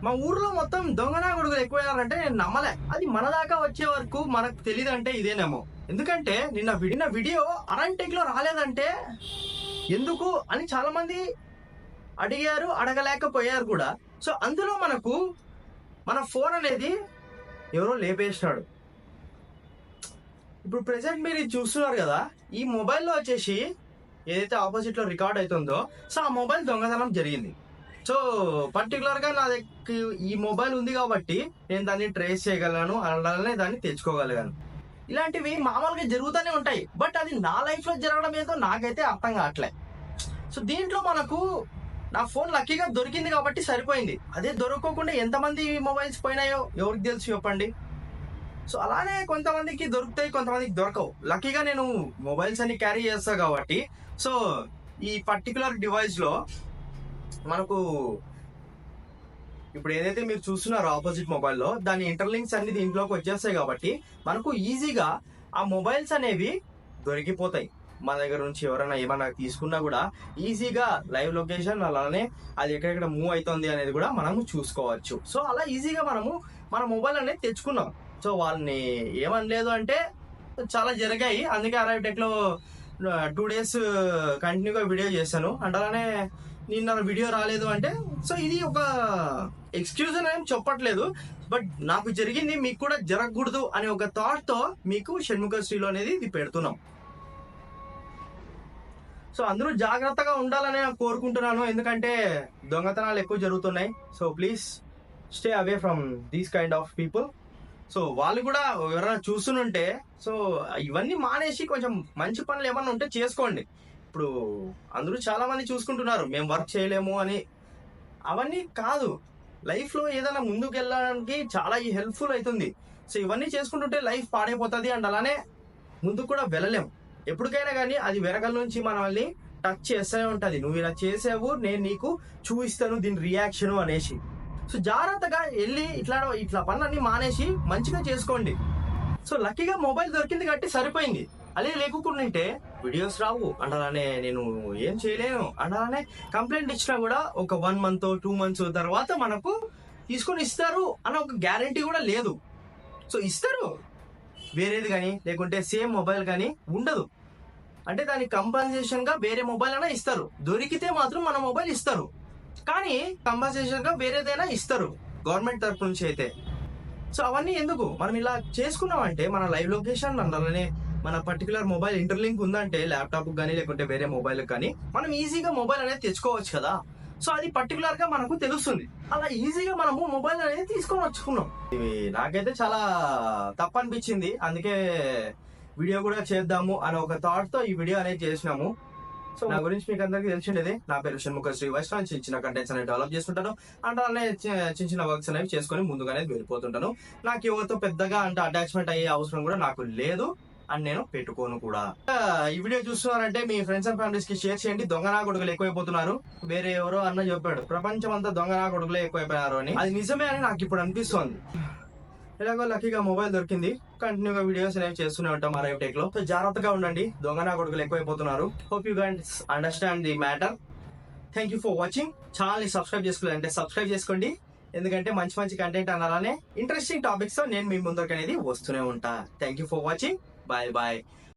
మా ఊర్లో మొత్తం దొంగనా కొడుకులు ఎక్కువయ్యారంటే నేను నమ్మలే. అది మన దాకా వచ్చే వరకు మనకు తెలియదు అంటే ఇదేనేమో. ఎందుకంటే నిన్న వీడియో అరంటెక్ లో రాలేదంటే ఎందుకు అని చాలా మంది అడిగారు, అడగలేకపోయారు కూడా. సో అందులో మనకు మన ఫోన్ అనేది ఎవరో లేపేసినాడు. ఇప్పుడు ప్రెసెంట్ మీరు ఇది చూస్తున్నారు కదా, ఈ మొబైల్లో వచ్చేసి ఏదైతే ఆపోజిట్ లో రికార్డ్ అవుతుందో సో ఆ మొబైల్ దొంగతనం జరిగింది. సో పర్టికులర్ గా నా దగ్గర ఈ మొబైల్ ఉంది కాబట్టి నేను దాన్ని ట్రేస్ చేయగలను, అలానే దాన్ని తెచ్చుకోగలిగాను. ఇలాంటివి మామూలుగా జరుగుతూనే ఉంటాయి, బట్ అది నా లైఫ్ లో జరగడం ఏదో నాకైతే అర్థం కావట్లే. సో దీంట్లో మనకు నా ఫోన్ లక్కీగా దొరికింది కాబట్టి సరిపోయింది. అదే దొరకకుండా ఎంతమంది మొబైల్స్ పోయినాయో ఎవరికి తెలుసు చెప్పండి. సో అలానే కొంతమందికి దొరుకుతాయి, కొంతమందికి దొరకవు. లక్కీగా నేను మొబైల్స్ అన్ని క్యారీ చేస్తా కాబట్టి సో ఈ పర్టికులర్ డివైస్ లో మనకు ఇప్పుడు ఏదైతే మీరు చూస్తున్నారో ఆపోజిట్ మొబైల్లో దాని ఇంటర్లింక్స్ అన్ని దీంట్లోకి వచ్చేస్తాయి కాబట్టి మనకు ఈజీగా ఆ మొబైల్స్ అనేవి దొరికిపోతాయి. మన దగ్గర నుంచి ఎవరైనా ఏమైనా తీసుకున్నా కూడా ఈజీగా లైవ్ లొకేషన్ అలానే అది ఎక్కడెక్కడ మూవ్ అవుతుంది అనేది కూడా మనము చూసుకోవచ్చు. సో అలా ఈజీగా మనము మన మొబైల్ అనేది తెచ్చుకున్నాం. సో వాళ్ళని ఏమనలేదు అంటే చాలా జరిగాయి. అందుకే అరైవ్ టెక్ లో 2 days కంటిన్యూగా వీడియో చేశాను. అండ్ అలానే నిన్న వీడియో రాలేదు అంటే సో ఇది ఒక ఎక్స్క్యూజ్ అని ఏం చెప్పట్లేదు, బట్ నాకు జరిగింది మీకు కూడా జరగకూడదు అనే ఒక థాట్ తో మీకు షణ్ముఖ శ్రీలో అనేది ఇది పెడుతున్నాం. సో అందరూ జాగ్రత్తగా ఉండాలని కోరుకుంటున్నాను, ఎందుకంటే దొంగతనాలు ఎక్కువ జరుగుతున్నాయి. So please stay away from these kind of people. So వాళ్ళు కూడా ఎవరైనా చూస్తుంటే సో ఇవన్నీ మానేసి కొంచెం మంచి పనులు ఏమన్నా ఉంటే చేసుకోండి. ఇప్పుడు అందరూ చాలా మంది చూసుకుంటున్నారు మేము వర్క్ చేయలేము అని. అవన్నీ కాదు, లైఫ్ లో ఏదైనా ముందుకు వెళ్ళడానికి చాలా హెల్ప్ఫుల్ అవుతుంది. సో ఇవన్నీ చేసుకుంటుంటే లైఫ్ పాడైపోతుంది, అండ్ అలానే ముందుకు కూడా వెళ్ళలేము. ఎప్పటికైనా కానీ అది వెనకల నుంచి మనల్ని టచ్ చేస్తూనే ఉంటుంది. నువ్వు ఇలా చేసావు, నేను నీకు చూపిస్తాను దీని రియాక్షన్ అనేసి. సో జాగ్రత్తగా వెళ్ళి ఇట్లా పనులన్నీ మానేసి మంచిగా చేసుకోండి. సో లక్కీగా మొబైల్ దొరికింది కాబట్టి సరిపోయింది. అదే లేకుంటే వీడియోస్ రావు, అండ్ అలానే నేను ఏం చేయలేను, అండ్ అలానే కంప్లైంట్ ఇచ్చినా కూడా ఒక 1 month 2 months తర్వాత మనకు తీసుకొని ఇస్తారు అన్న ఒక గ్యారంటీ కూడా లేదు. సో ఇస్తారు వేరేది కానీ లేకుంటే సేమ్ మొబైల్ కానీ ఉండదు. అంటే దానికి కంపన్సేషన్ గా వేరే మొబైల్ అయినా ఇస్తారు. దొరికితే మాత్రం మన మొబైల్ ఇస్తారు, కానీ కంపన్సేషన్ గా వేరేదైనా ఇస్తారు గవర్నమెంట్ తరపు నుంచి అయితే. సో అవన్నీ ఎందుకు, మనం ఇలా చేసుకున్నామంటే మన లైవ్ లొకేషన్ అలానే మన పర్టికులర్ మొబైల్ ఇంటర్లింక్ ఉందంటే ల్యాప్టాప్ కానీ లేకుంటే వేరే మొబైల్ కానీ మనం ఈజీగా మొబైల్ అనేది తెచ్చుకోవచ్చు కదా. సో అది పర్టికులర్ గా మనకు తెలుస్తుంది. అలా ఈజీగా మనము మొబైల్ అనేది తీసుకొని వచ్చుకున్నాం. ఇవి నాకైతే చాలా తప్పు అనిపించింది, అందుకే వీడియో కూడా చేద్దాము అనే ఒక థాట్ తో ఈ వీడియో అనేది చేసినాము. సో నా గురించి మీకు అందరికీ తెలిసిండేది, నా పేరు షణ్ముఖ శ్రీ. వైష్ణవ్ చిన్న కంటెంట్స్ అనేవి డెవలప్ చేసుకుంటాను, అంటే అలానే చిన్న వర్క్స్ అనేవి చేసుకొని ముందుగానే వెళ్ళిపోతుంటాను. నాకు ఎవరితో పెద్దగా అంటే అటాచ్మెంట్ అయ్యే అవసరం కూడా నాకు లేదు, అని నేను పెట్టుకోను కూడా. ఈ వీడియో చూస్తున్నారంటే మీ ఫ్రెండ్స్ అండ్ ఫ్యామిలీస్ కి షేర్ చేయండి. దొంగనా కొడుకులు ఎక్కువైపోతున్నారు. వేరే ఎవరో అన్న చెప్పాడు ప్రపంచం అంతా దొంగనా కొడుకులే ఎక్కువైపోయారు అని. అది నిజమే అని నాకు ఇప్పుడు అనిపిస్తోంది. ఎలాగో లక్కీగా మొబైల్ దొరికింది, కంటిన్యూగా వీడియోస్ అనేవి చేస్తూనే ఉంటాం అరైవ్ టెక్ లో. సో జాగ్రత్తగా ఉండండి, దొంగనా కొడుకులు ఎక్కువైపోతున్నారు. Hope you guys understand the matter. Thank you for watching. Channel ని సబ్స్క్రైబ్ చేసుకోవాలంటే సబ్స్క్రైబ్ చేసుకోండి, ఎందుకంటే మంచి కంటెంట్ అలానే ఇంట్రెస్టింగ్ టాపిక్స్ తో నేను మీ ముందరికి అనేది వస్తూనే ఉంటా. Thank you for watching. Bye bye.